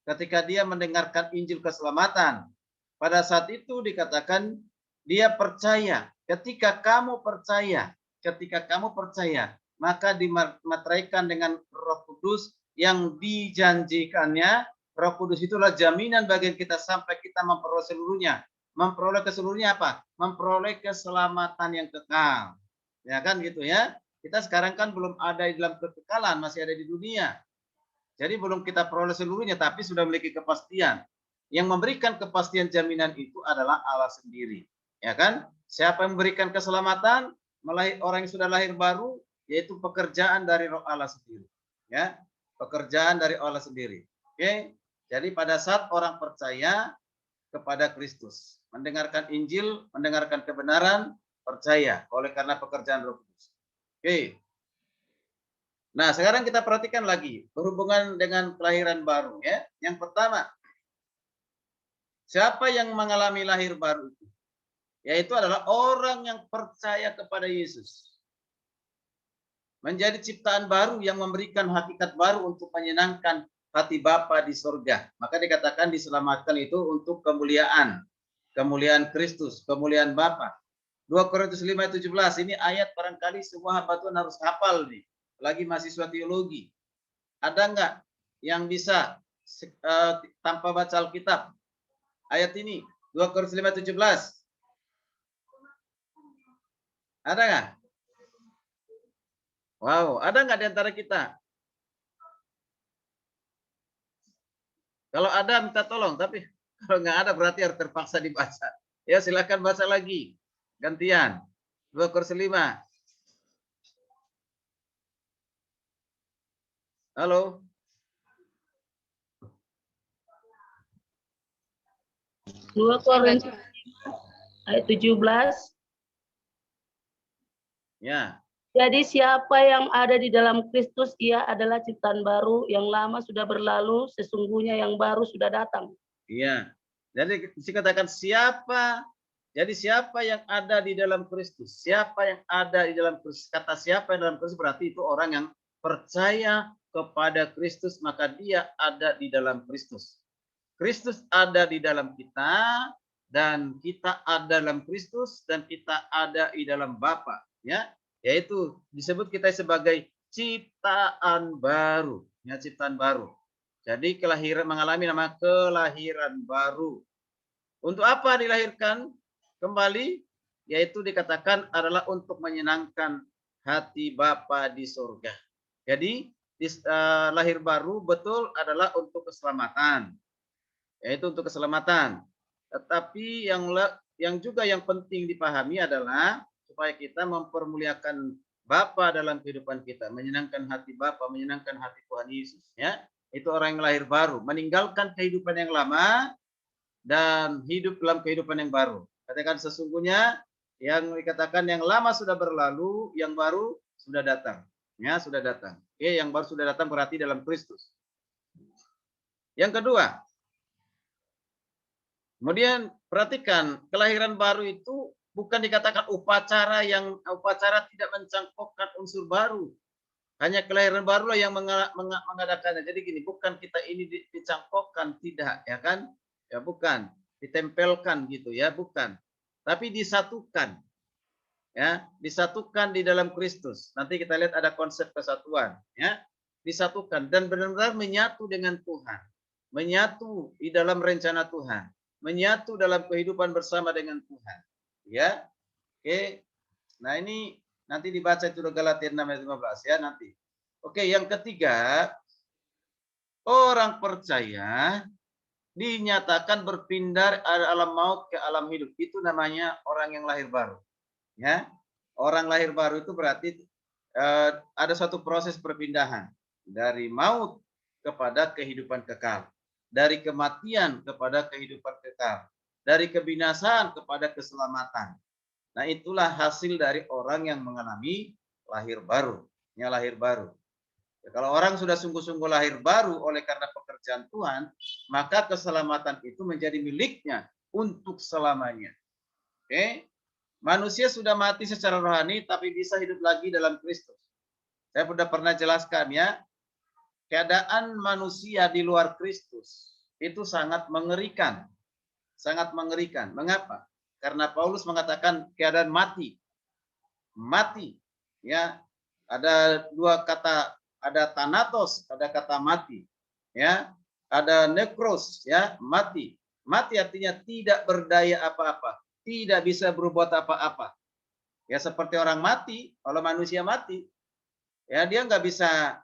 ketika dia mendengarkan Injil keselamatan. Pada saat itu dikatakan dia percaya. Ketika kamu percaya, maka dimateraikan dengan Roh Kudus yang dijanjikannya. Roh Kudus itulah jaminan bagi kita sampai kita memperoleh seluruhnya. Memperoleh keseluruhnya apa? Memperoleh keselamatan yang kekal. Ya kan gitu ya. Kita sekarang kan belum ada di dalam kekekalan, masih ada di dunia. Jadi belum kita peroleh seluruhnya, tapi sudah memiliki kepastian. Yang memberikan kepastian jaminan itu adalah Allah sendiri. Ya kan? Siapa yang memberikan keselamatan? Orang yang sudah lahir baru, yaitu pekerjaan dari Roh Allah sendiri. Ya, pekerjaan dari Allah sendiri. Oke? Jadi pada saat orang percaya kepada Kristus, mendengarkan Injil, mendengarkan kebenaran, percaya oleh karena pekerjaan Roh Kudus. Oke. Nah, sekarang kita perhatikan lagi berhubungan dengan kelahiran baru ya. Yang pertama, siapa yang mengalami lahir baru itu? Yaitu adalah orang yang percaya kepada Yesus. Menjadi ciptaan baru yang memberikan hakikat baru untuk menyenangkan hati Bapa di surga. Maka dikatakan diselamatkan itu untuk kemuliaan. Kemuliaan Kristus, kemuliaan Bapa. 2 Korintus 5:17 ini ayat barangkali semua hamba Tuhan harus hafal nih. Lagi mahasiswa teologi. Ada enggak yang bisa tanpa baca Alkitab? Ayat ini 2 Korintus 5:17. Ada enggak? Wow, ada enggak di antara kita? Kalau ada minta tolong, tapi kalau enggak ada berarti harus terpaksa dibaca. Ya, silakan baca lagi. Gantian. 2 Korintus 5. Halo. Dua Korintus ayat 17. Ya. Jadi siapa yang ada di dalam Kristus, ia adalah ciptaan baru, yang lama sudah berlalu, sesungguhnya yang baru sudah datang. Iya. Jadi dikatakan siapa, jadi siapa yang ada di dalam Kristus, siapa yang ada di dalam Kristus, kata siapa yang dalam Kristus berarti itu orang yang percaya kepada Kristus, maka dia ada di dalam Kristus. Kristus ada di dalam kita, dan kita ada dalam Kristus, dan kita ada di dalam Bapa, ya. Yaitu disebut kita sebagai ciptaan baru, ya, ciptaan baru. Jadi kelahiran, mengalami nama kelahiran baru. Untuk apa dilahirkan kembali? Yaitu dikatakan adalah untuk menyenangkan hati Bapa di surga. Jadi lahir baru betul adalah untuk keselamatan. Yaitu untuk keselamatan. Tetapi yang juga yang penting dipahami adalah supaya kita mempermuliakan Bapa dalam kehidupan kita, menyenangkan hati Bapa, menyenangkan hati Tuhan Yesus, ya. Itu orang yang lahir baru, meninggalkan kehidupan yang lama dan hidup dalam kehidupan yang baru. Katakan sesungguhnya yang dikatakan yang lama sudah berlalu, yang baru sudah datang. Ya, sudah datang. Oke, yang baru sudah datang berarti dalam Kristus. Yang kedua, kemudian perhatikan, kelahiran baru itu bukan dikatakan upacara tidak mencangkokkan unsur baru. Hanya kelahiran barulah yang mengadakannya. Jadi gini, bukan kita ini dicangkokkan, tidak, ya kan? Ya bukan, ditempelkan gitu ya, bukan. Tapi disatukan. Ya, disatukan di dalam Kristus. Nanti kita lihat ada konsep kesatuan, ya. Disatukan dan benar-benar menyatu dengan Tuhan. Menyatu di dalam rencana Tuhan. Menyatu dalam kehidupan bersama dengan Tuhan. Ya. Oke. Nah, ini nanti dibaca itu Galatia 6 ayat 15 ya nanti. Oke, yang ketiga, orang percaya dinyatakan berpindah dari alam maut ke alam hidup. Itu namanya orang yang lahir baru. Ya. Orang lahir baru itu berarti ada satu proses perpindahan dari maut kepada kehidupan kekal, dari kematian kepada kehidupan kekal, dari kebinasaan kepada keselamatan. Nah, itulah hasil dari orang yang mengalami lahir baru. Ya, lahir baru. Ya, kalau orang sudah sungguh-sungguh lahir baru oleh karena pekerjaan Tuhan, maka keselamatan itu menjadi miliknya untuk selamanya. Oke? Manusia sudah mati secara rohani, tapi bisa hidup lagi dalam Kristus. Saya sudah pernah jelaskan ya, keadaan manusia di luar Kristus itu sangat mengerikan. Sangat mengerikan. Mengapa? Karena Paulus mengatakan keadaan mati. Mati. Ya. Ada dua kata, ada thanatos, ada kata mati. Ya. Ada nekros, ya, mati. Mati artinya tidak berdaya apa-apa, tidak bisa berbuat apa-apa. Ya, seperti orang mati, kalau manusia mati, ya dia nggak bisa,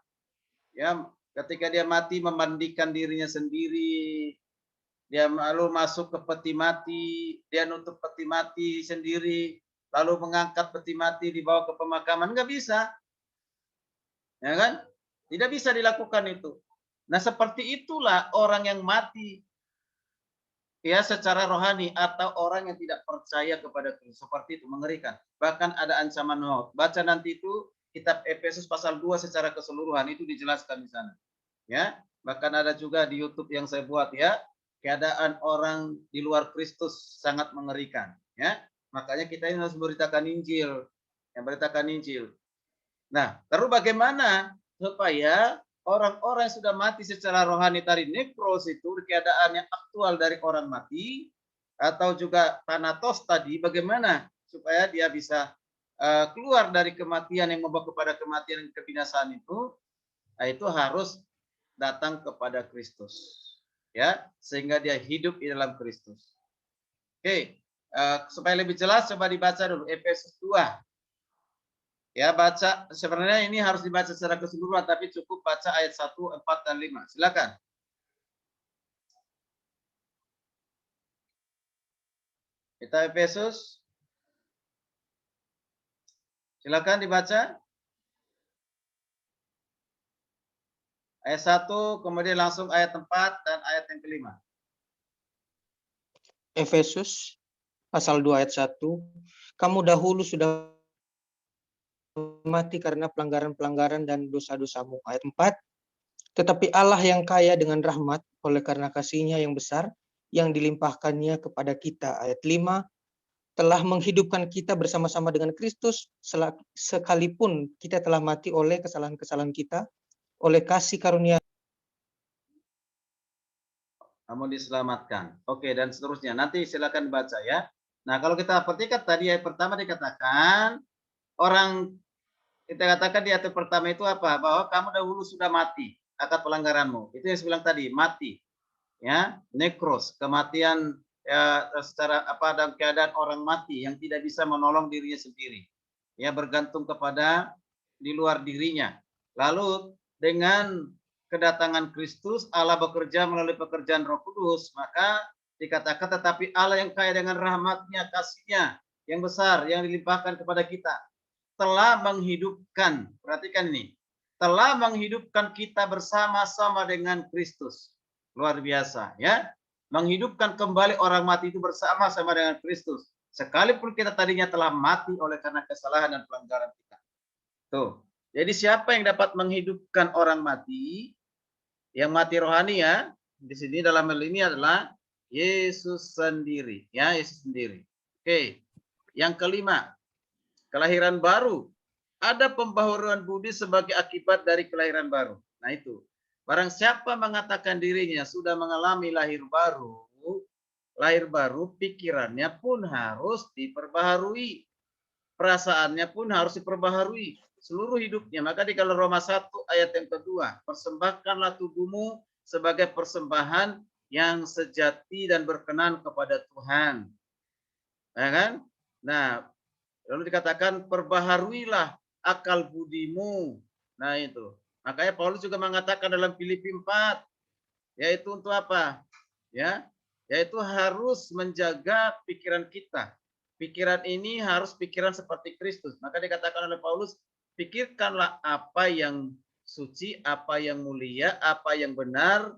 ya, ketika dia mati memandikan dirinya sendiri, dia lalu masuk ke peti mati, dia nutup peti mati sendiri, lalu mengangkat peti mati dibawa ke pemakaman, nggak bisa, ya kan? Tidak bisa dilakukan itu. Nah, seperti itulah orang yang mati, ya, secara rohani atau orang yang tidak percaya kepada Kristus, seperti itu, mengerikan. Bahkan ada ancaman maut. Baca nanti itu kitab Efesus pasal 2 secara keseluruhan, itu dijelaskan di sana. Ya, bahkan ada juga di YouTube yang saya buat ya, keadaan orang di luar Kristus sangat mengerikan, ya. Makanya kita ini harus memberitakan Injil, yang beritakan Injil. Nah, terus bagaimana supaya orang-orang yang sudah mati secara rohani tadi, nekros itu keadaan yang aktual dari orang mati, atau juga thanatos tadi, bagaimana supaya dia bisa keluar dari kematian yang membawa kepada kematian dan kebinasaan itu, nah, itu harus datang kepada Kristus, ya, sehingga dia hidup di dalam Kristus. Oke, supaya lebih jelas coba dibaca dulu Efesus 2. Ya, baca, sebenarnya ini harus dibaca secara keseluruhan, tapi cukup baca ayat 1, 4, dan 5. Silakan. Kita Efesus. Silakan dibaca. Ayat 1, kemudian langsung ayat 4 dan ayat yang kelima. Efesus pasal 2 ayat 1. Kamu dahulu sudah mati karena pelanggaran-pelanggaran dan dosa-dosamu. Ayat 4. Tetapi Allah yang kaya dengan rahmat oleh karena kasih-Nya yang besar yang dilimpahkannya kepada kita. Ayat 5. Telah menghidupkan kita bersama-sama dengan Kristus sekalipun kita telah mati oleh kesalahan-kesalahan kita, oleh kasih karunia Kamu diselamatkan. Oke, dan seterusnya. Nanti silakan baca ya. Nah, kalau kita perhatikan tadi ayat pertama dikatakan, kita katakan di ayat pertama itu apa? Bahwa kamu dahulu sudah mati akan pelanggaranmu. Itu yang saya bilang tadi, mati. Ya, nekros, kematian ya, secara dalam keadaan orang mati yang tidak bisa menolong dirinya sendiri. Ya, bergantung kepada di luar dirinya. Lalu dengan kedatangan Kristus, Allah bekerja melalui pekerjaan Roh Kudus, maka dikatakan tetapi Allah yang kaya dengan rahmat-Nya, kasih-Nya yang besar yang dilimpahkan kepada kita telah menghidupkan, perhatikan ini, telah menghidupkan kita bersama-sama dengan Kristus. Luar biasa ya, menghidupkan kembali orang mati itu bersama-sama dengan Kristus, sekalipun kita tadinya telah mati oleh karena kesalahan dan pelanggaran kita. Tuh, jadi siapa yang dapat menghidupkan orang mati, yang mati rohani ya, di sini dalam hal ini adalah Yesus sendiri, ya, Yesus sendiri. Oke, yang kelima, kelahiran baru. Ada pembaharuan budi sebagai akibat dari kelahiran baru. Nah itu, barang siapa mengatakan dirinya sudah mengalami lahir baru, pikirannya pun harus diperbaharui. Perasaannya pun harus diperbaharui. Seluruh hidupnya. Maka di kalau Roma 1 ayat yang kedua, persembahkanlah tubuhmu sebagai persembahan yang sejati dan berkenan kepada Tuhan. Ya kan? Nah, lalu dikatakan perbaharuilah akal budimu. Nah itu. Makanya Paulus juga mengatakan dalam Filipi 4, yaitu untuk apa? Ya, yaitu harus menjaga pikiran kita. Pikiran ini harus pikiran seperti Kristus. Maka dikatakan oleh Paulus, pikirkanlah apa yang suci, apa yang mulia, apa yang benar,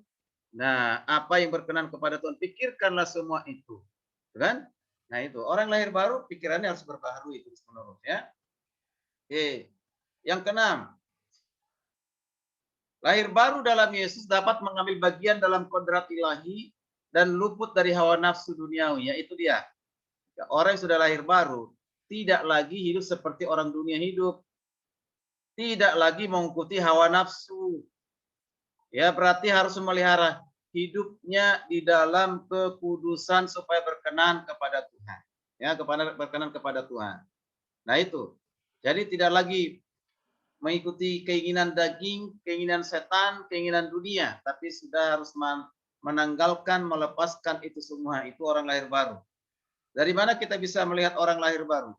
nah apa yang berkenan kepada Tuhan. Pikirkanlah semua itu, kan? Nah itu orang lahir baru pikirannya harus berbaharui terus menerus ya. Oke, yang keenam, lahir baru dalam Yesus dapat mengambil bagian dalam kodrat ilahi dan luput dari hawa nafsu duniawi. Yaitu dia. Orang yang sudah lahir baru tidak lagi hidup seperti orang dunia hidup. Tidak lagi mengikuti hawa nafsu. Ya, berarti harus memelihara hidupnya di dalam kekudusan supaya berkenan kepada Tuhan. Ya, berkenan kepada Tuhan. Nah, itu. Jadi tidak lagi mengikuti keinginan daging, keinginan setan, keinginan dunia, tapi sudah harus menanggalkan, melepaskan itu semua. Itu orang lahir baru. Dari mana kita bisa melihat orang lahir baru?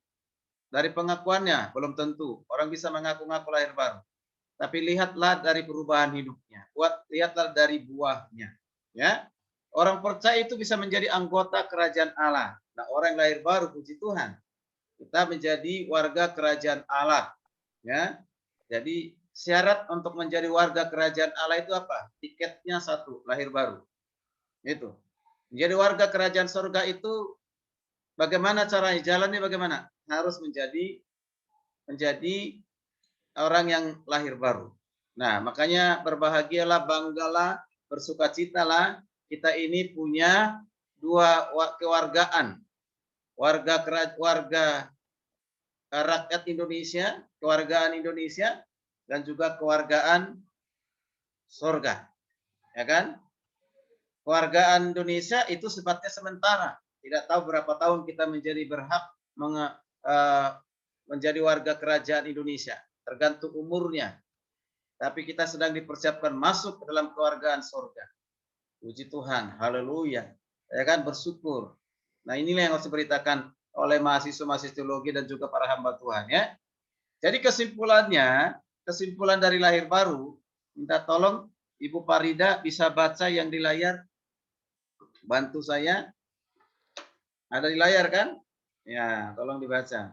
Dari pengakuannya belum tentu. Orang bisa mengaku-ngaku lahir baru. Tapi lihatlah dari perubahan hidupnya. Lihatlah dari buahnya. Ya, orang percaya itu bisa menjadi anggota kerajaan Allah. Nah, orang yang lahir baru, puji Tuhan, kita menjadi warga kerajaan Allah. Ya, jadi syarat untuk menjadi warga kerajaan Allah itu apa? Tiketnya satu, lahir baru. Itu. Menjadi warga kerajaan surga itu bagaimana caranya? Jalannya bagaimana? Harus menjadi orang yang lahir baru. Nah, makanya berbahagialah, banggalah, bersukacitalah, kita ini punya dua kewargaan. Warga rakyat Indonesia, kewargaan Indonesia, dan juga kewargaan surga. Ya kan? Kewargaan Indonesia itu sifatnya sementara. Tidak tahu berapa tahun kita menjadi berhak menjadi warga kerajaan Indonesia. Tergantung umurnya. Tapi kita sedang dipersiapkan masuk ke dalam kewargaan surga. Puji Tuhan, haleluya. Ya kan, bersyukur. Nah, inilah yang harus diberitakan oleh mahasiswa-mahasiswa teologi dan juga para hamba Tuhan ya. Jadi kesimpulan dari lahir baru, minta tolong Ibu Farida bisa baca yang di layar. Bantu saya. Ada di layar kan? Ya, tolong dibaca.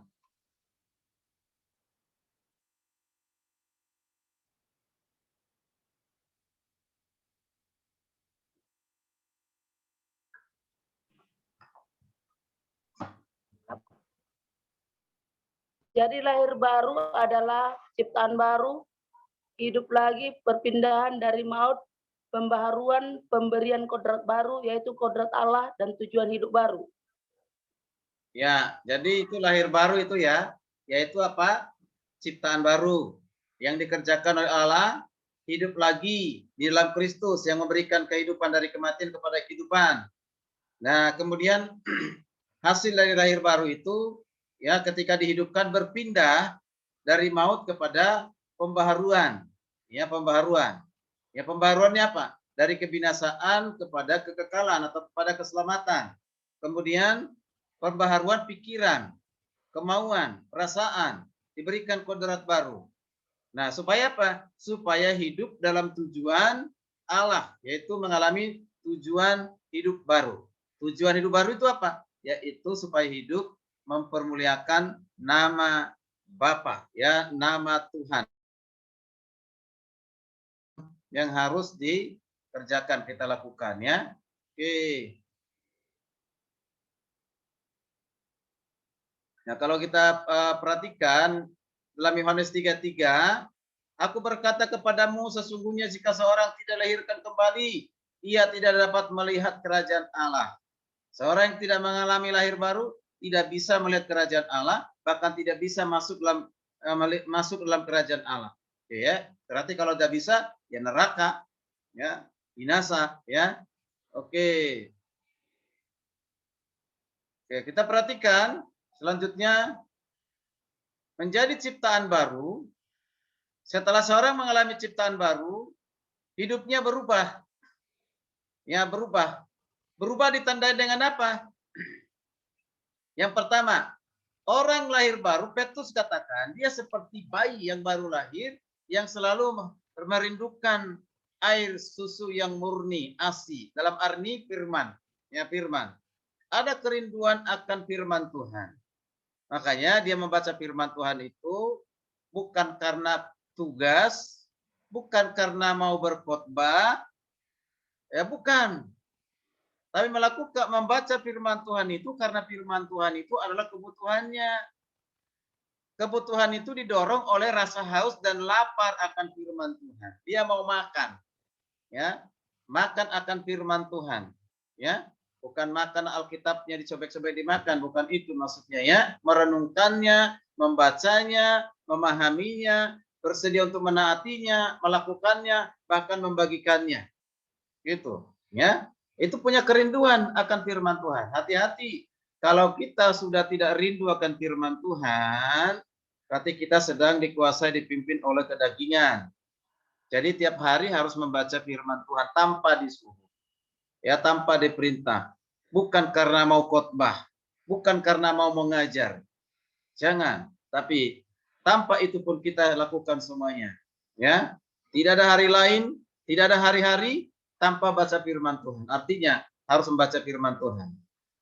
Jadi lahir baru adalah ciptaan baru, hidup lagi, perpindahan dari maut, pembaharuan, pemberian kodrat baru, yaitu kodrat Allah dan tujuan hidup baru. Ya, jadi itu lahir baru itu ya, yaitu apa? Ciptaan baru yang dikerjakan oleh Allah, hidup lagi di dalam Kristus yang memberikan kehidupan dari kematian kepada kehidupan. Nah, kemudian hasil dari lahir baru itu ya ketika dihidupkan berpindah dari maut kepada pembaharuan. Ya, pembaharuan. Ya, pembaharuannya apa? Dari kebinasaan kepada kekekalan atau kepada keselamatan. Kemudian pembaharuan pikiran, kemauan, perasaan, diberikan kodrat baru. Nah, supaya apa? Supaya hidup dalam tujuan Allah, yaitu mengalami tujuan hidup baru. Tujuan hidup baru itu apa? Yaitu supaya hidup mempermuliakan nama Bapa, ya, nama Tuhan yang harus dikerjakan, kita lakukan ya. Oke. Nah, kalau kita perhatikan dalam Yohanes 3:3, aku berkata kepadamu sesungguhnya jika seorang tidak lahirkan kembali, ia tidak dapat melihat kerajaan Allah. Seorang yang tidak mengalami lahir baru tidak bisa melihat kerajaan Allah, bahkan tidak bisa masuk dalam kerajaan Allah. Oke ya. Berarti kalau tidak bisa ya neraka, ya, binasa, ya. Oke. Oke, kita perhatikan selanjutnya menjadi ciptaan baru. Setelah seorang mengalami ciptaan baru, hidupnya berubah. Ya, berubah. Berubah ditandai dengan apa? Yang pertama, orang lahir baru, Petrus katakan, dia seperti bayi yang baru lahir, yang selalu merindukan air susu yang murni, ASI. Dalam arti firman. Ya, firman. Ada kerinduan akan firman Tuhan. Makanya dia membaca firman Tuhan itu bukan karena tugas, bukan karena mau berkhotbah, ya bukan. Tapi melakukan membaca firman Tuhan itu karena firman Tuhan itu adalah kebutuhannya. Kebutuhan itu didorong oleh rasa haus dan lapar akan firman Tuhan. Dia mau makan. Ya, makan akan firman Tuhan. Ya, bukan makan Alkitabnya dicobek-cobek dimakan, bukan itu maksudnya ya. Merenungkannya, membacanya, memahaminya, bersedia untuk menaatinya, melakukannya, bahkan membagikannya. Gitu, ya. Itu punya kerinduan akan firman Tuhan. Hati-hati kalau kita sudah tidak rindu akan firman Tuhan, berarti kita sedang dikuasai, dipimpin oleh kedagingan. Jadi tiap hari harus membaca firman Tuhan tanpa disuruh. Ya, tanpa diperintah. Bukan karena mau khotbah, bukan karena mau mengajar. Jangan, tapi tanpa itu pun kita lakukan semuanya. Ya, tidak ada hari lain, tidak ada hari-hari tanpa baca firman Tuhan. Artinya harus membaca firman Tuhan.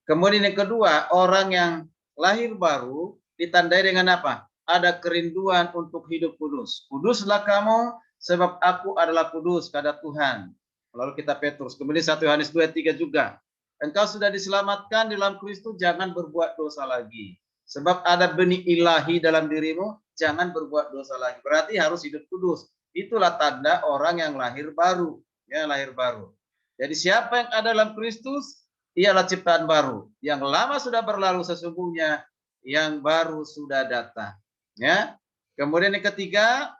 Kemudian yang kedua, orang yang lahir baru ditandai dengan apa? Ada kerinduan untuk hidup kudus. Kuduslah kamu sebab aku adalah kudus, kata Tuhan. Lalu kita Petrus. Kemudian 1 Yohanes 2:3 juga. Engkau sudah diselamatkan dalam Kristus, jangan berbuat dosa lagi. Sebab ada benih ilahi dalam dirimu jangan berbuat dosa lagi. Berarti harus hidup kudus. Itulah tanda orang yang lahir baru. Ya, lahir baru. Jadi siapa yang ada dalam Kristus, ialah ciptaan baru. Yang lama sudah berlalu sesungguhnya, yang baru sudah datang. Ya. Kemudian yang ketiga,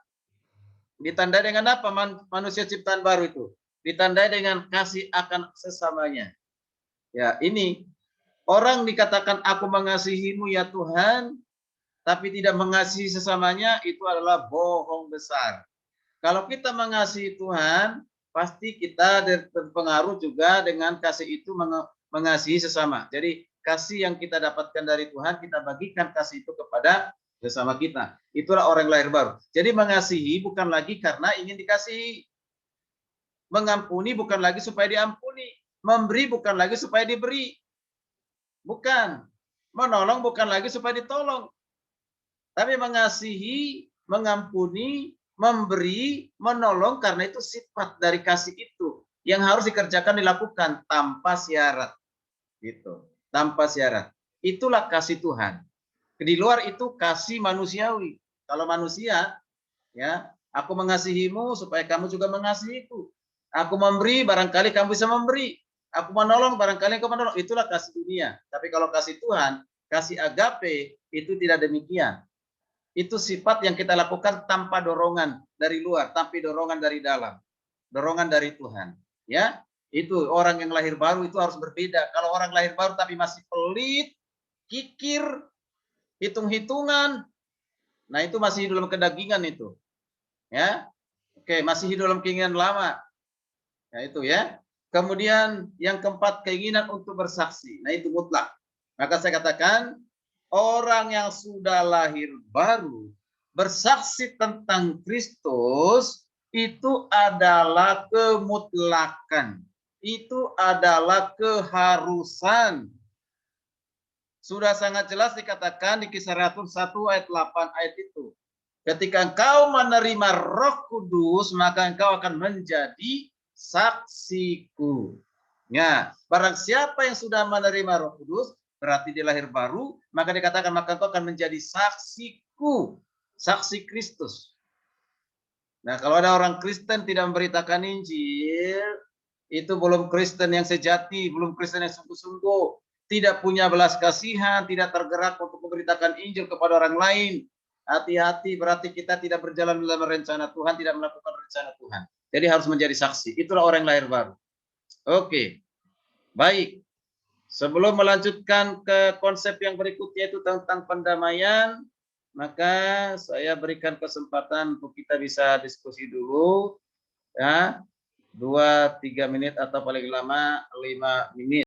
ditandai dengan apa manusia ciptaan baru itu? Ditandai dengan kasih akan sesamanya. Ya, ini orang dikatakan aku mengasihimu ya Tuhan, tapi tidak mengasihi sesamanya, itu adalah bohong besar. Kalau kita mengasihi Tuhan, pasti kita terpengaruh juga dengan kasih itu mengasihi sesama. Jadi kasih yang kita dapatkan dari Tuhan, kita bagikan kasih itu kepada sesama kita. Itulah orang lahir baru. Jadi mengasihi bukan lagi karena ingin dikasihi. Mengampuni bukan lagi supaya diampuni. Memberi bukan lagi supaya diberi. Bukan. Menolong bukan lagi supaya ditolong. Tapi mengasihi, mengampuni, memberi, menolong karena itu sifat dari kasih itu yang harus dikerjakan, dilakukan tanpa syarat. Gitu. Tanpa syarat. Itulah kasih Tuhan. Di luar itu kasih manusiawi. Kalau manusia, ya, aku mengasihimu supaya kamu juga mengasihiku. Aku memberi, barangkali kamu bisa memberi. Aku menolong, barangkali kamu menolong. Itulah kasih dunia. Tapi kalau kasih Tuhan, kasih agape, itu tidak demikian. Itu sifat yang kita lakukan tanpa dorongan dari luar, tapi dorongan dari dalam. Dorongan dari Tuhan. Ya, itu orang yang lahir baru itu harus berbeda. Kalau orang lahir baru tapi masih pelit, kikir, hitung-hitungan, nah itu masih hidup dalam kedagingan itu. Ya, oke, masih hidup dalam keinginan lama. Nah itu ya. Kemudian yang keempat, keinginan untuk bersaksi. Nah itu mutlak. Maka saya katakan orang yang sudah lahir baru bersaksi tentang Kristus itu adalah kemutlakan. Itu adalah keharusan. Sudah sangat jelas dikatakan di Kisah Rasul 1 ayat 8 ayat itu. Ketika engkau menerima Roh Kudus, maka engkau akan menjadi saksiku. Ya, barang siapa yang sudah menerima Roh Kudus, berarti dia lahir baru, maka dikatakan maka engkau akan menjadi saksiku, saksi Kristus. Nah, kalau ada orang Kristen tidak memberitakan Injil, itu belum Kristen yang sejati, belum Kristen yang sungguh-sungguh, tidak punya belas kasihan, tidak tergerak untuk memberitakan Injil kepada orang lain. Hati-hati, berarti kita tidak berjalan dalam rencana Tuhan, tidak melakukan rencana Tuhan. Jadi harus menjadi saksi. Itulah orang yang lahir baru. Oke, baik. Sebelum melanjutkan ke konsep yang berikutnya itu tentang pendamaian, maka saya berikan kesempatan untuk kita bisa diskusi dulu, ya, 2-3 menit atau paling lama 5 menit.